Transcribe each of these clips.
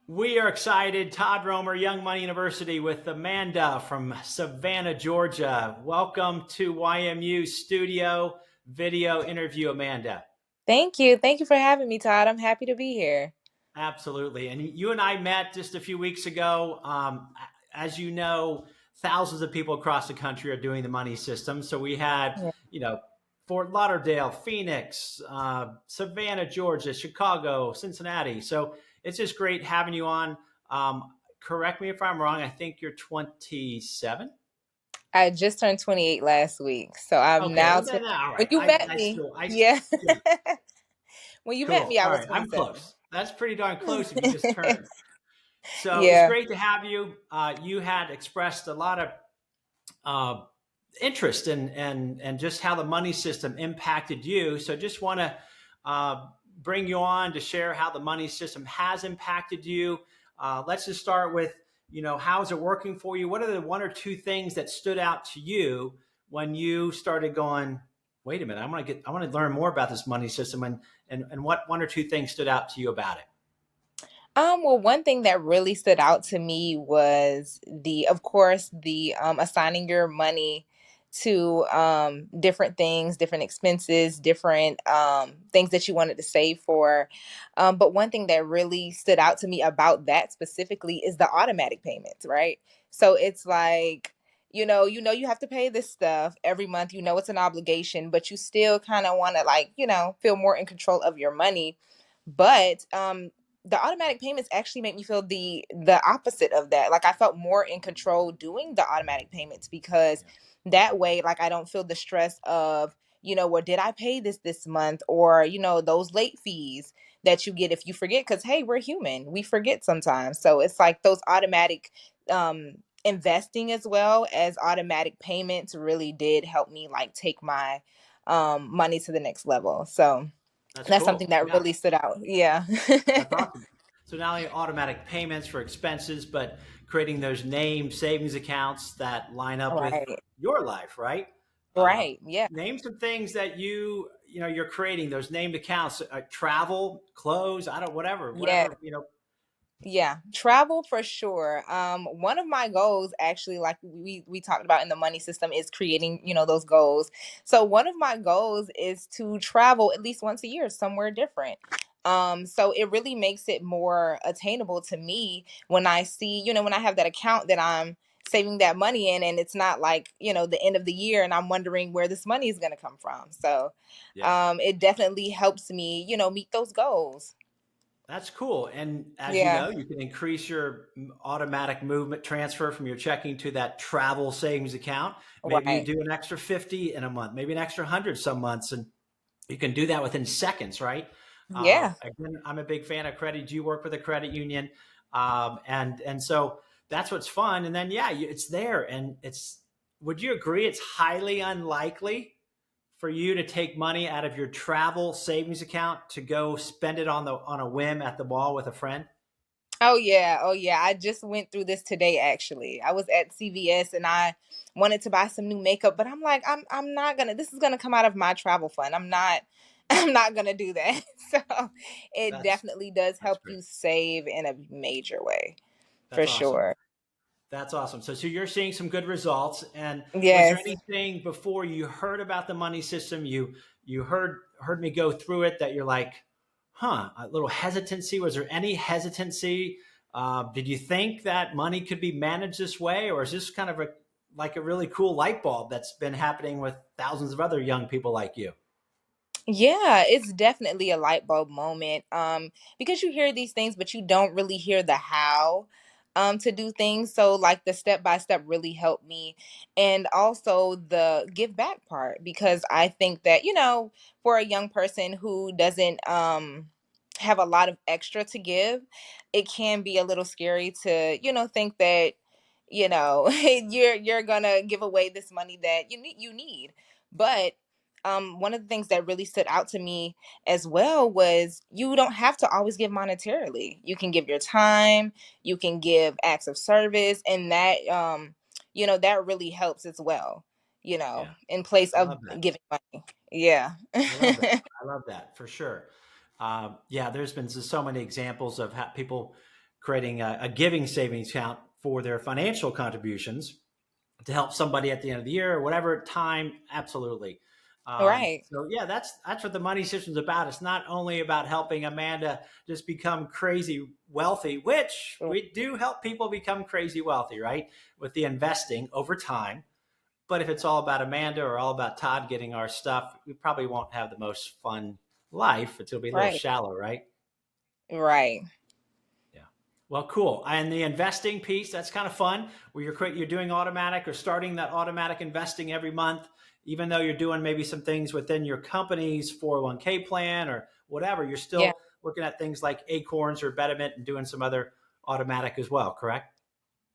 We are excited. Todd Romer, Young Money University, with Amanda from Savannah, Georgia. Welcome to YMU Studio video interview, Amanda. Thank you. Thank you for having me, Todd. I'm happy to be here. Absolutely. And you and I met just a few weeks ago. As you know, thousands of people across the country are doing the money system. So we had, Yeah. you know, Fort Lauderdale, Phoenix, Savannah, Georgia, Chicago, Cincinnati. So it's just great having you on. Correct me if I'm wrong. I think you're 27. I just turned 28 last week, so I'm Okay, now well 20. then, all When right. you met I me, still, yeah. yeah, When you met cool. me, I All was right, I'm 27. close. That's pretty darn close if you just turned. So it's Yeah. great to have you. You had expressed a lot of uh, interest and just how the money system impacted you. So just want to bring you on to share how the money system has impacted you. Let's just start with how is it working for you? What are the one or two things that stood out to you when you started going? Wait a minute, I want to learn more about this money system and what one or two things stood out to you about it. Well, one thing that really stood out to me was of course, the assigning your money to different things, different expenses, different things that you wanted to save for. But one thing that really stood out to me about that specifically is the automatic payments, right? So it's like, you have to pay this stuff every month. You know it's an obligation, but you still kind of want to feel more in control of your money. But the automatic payments actually make me feel the opposite of that. Like I felt more in control doing the automatic payments because that way, like I don't feel the stress of, well, did I pay this month, or those late fees that you get if you forget, because hey, we're human, we forget sometimes. So it's like those automatic investing as well as automatic payments really did help me like take my money to the next level. So That's that's something cool. that Yeah. really stood out. Yeah. That's awesome. So not only automatic payments for expenses, but creating those named savings accounts that line up with Right. your life, right? Uh, Right. Yeah. Name some things that you're creating those named accounts. Travel, clothes, I don't Yeah. whatever. Yeah. Travel for sure. One of my goals actually, like we talked about in the money system, is creating, those goals. So one of my goals is to travel at least once a year somewhere different. So it really makes it more attainable to me when I see, when I have that account that I'm saving that money in, and it's not like, the end of the year and I'm wondering where this money is going to come from. So Yeah. it definitely helps me, meet those goals. That's cool. And as you Yeah. know, you can increase your automatic movement transfer from your checking to that travel savings account. Maybe you Right. do an extra 50 in a month, maybe an extra 100 some months, and you can do that within seconds, right? Yeah. Again, I'm a big fan of credit. You work with a credit union, and so that's what's fun. And then yeah, it's there, and it's. Would you agree it's highly unlikely for you to take money out of your travel savings account to go spend it on a whim at the mall with a friend? Oh yeah. Oh yeah. I just went through this today actually. I was at CVS and I wanted to buy some new makeup, but I'm like I'm not going to, this is going to come out of my travel fund. I'm not I'm not going to do that. So it That's definitely does that's help great. you save in a major way, for That's awesome. sure. That's awesome. So you're seeing some good results. And was there Yes. anything before you heard about the money system? You heard me go through it that you're like, huh, a little hesitancy. Was there any hesitancy? Did you think that money could be managed this way, or is this kind of like a really cool light bulb that's been happening with thousands of other young people like you? Yeah, it's definitely a light bulb moment. Because you hear these things, but you don't really hear the how to do things. So like the step by step really helped me. And also the give back part, because I think that, for a young person who doesn't have a lot of extra to give, it can be a little scary to, think that, you're gonna give away this money that you need. But one of the things that really stood out to me as well was you don't have to always give monetarily. You can give your time, you can give acts of service, and that really helps as well, Yeah, in place I of love that. giving money. Yeah. I love that. I love that for sure. Yeah, there's been so many examples of how people. creating a giving savings account for their financial contributions to help somebody at the end of the year or whatever time. Absolutely. Right. So yeah, that's what the money system is about. It's not only about helping Amanda just become crazy wealthy, which we do help people become crazy wealthy, right? With the investing over time. But if it's all about Amanda or all about Todd getting our stuff, we probably won't have the most fun life. It'll be a little Right. shallow, right? Right. Yeah. Well, cool. And the investing piece, that's kind of fun where you're doing automatic or starting that automatic investing every month, even though you're doing maybe some things within your company's 401k plan or whatever, you're Yeah. still looking at things like Acorns or Betterment and doing some other automatic as well, correct?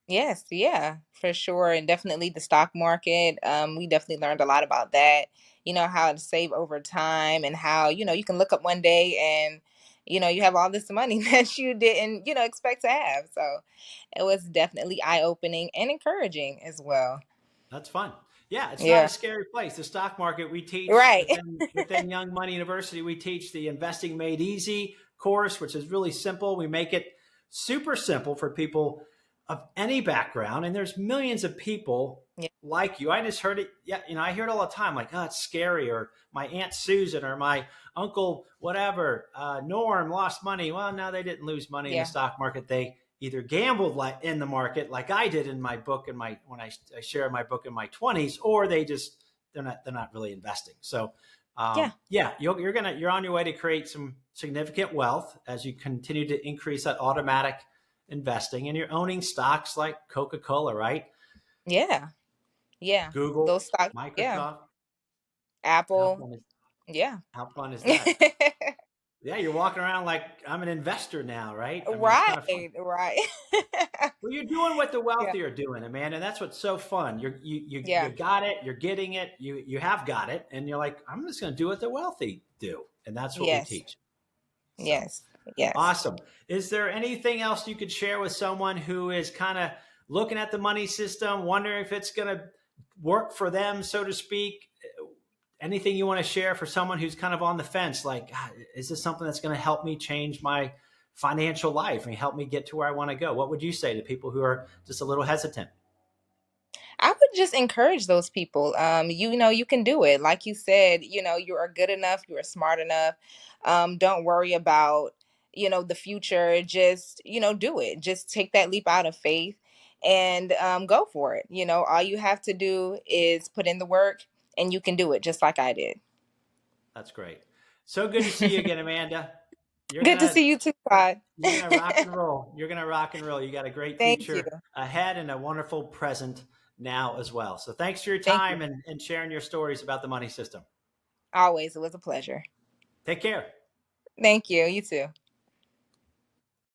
Yes, yeah, for sure. And definitely the stock market. We definitely learned a lot about that, how to save over time and how, you can look up one day and, you have all this money that you didn't, expect to have. So it was definitely eye-opening and encouraging as well. That's fun. Yeah, it's not a Yeah. scary place. The stock market, we teach Right. within Young Money University, we teach the Investing Made Easy course, which is really simple. We make it super simple for people of any background, and there's millions of people Yeah. like you. I just heard it. Yeah, I hear it all the time. Like, oh, it's scary, or my Aunt Susan, or my uncle, whatever, Norm lost money. Well, no, they didn't lose money in the Yeah. stock market. They either gambled like in the market like I did in my book and when I share my book in my 20s, or they're not really investing. So Yeah. yeah, you're on your way to create some significant wealth as you continue to increase that automatic investing, and you're owning stocks like Coca Cola, right? Yeah. Yeah. Google, Those stocks. Yeah. Microsoft. How Apple. fun is Yeah. how fun is that? Yeah, you're walking around like I'm an investor now, right? I mean, it's kind of fun. Right. Right. Well, you're doing what the Yeah. wealthy are doing, Amanda, and that's what's so fun. You Yeah. got it, you're getting it, you have got it, and you're like, I'm just going to do what the wealthy do, and that's what we Yes. teach. So Yes. Yes. awesome. Is there anything else you could share with someone who is kind of looking at the money system, wondering if it's going to work for them, so to speak? Anything you want to share for someone who's kind of on the fence, like, "God, is this something that's going to help me change my financial life and help me get to where I want to go?" What would you say to people who are just a little hesitant? I would just encourage those people. You can do it. Like you said, you are good enough, you are smart enough. Don't worry about, the future. Just, do it. Just take that leap out of faith and go for it. All you have to do is put in the work and you can do it just like I did. That's great. So good to see you again, Amanda. You're Good to gonna see you too, Todd. you're gonna rock and roll. You're gonna rock and roll. You got a great Thank you. future ahead and a wonderful present now as well. So thanks for your Thank you. time and sharing your stories about the money system. Always. It was a pleasure. Take care. Thank you. You too.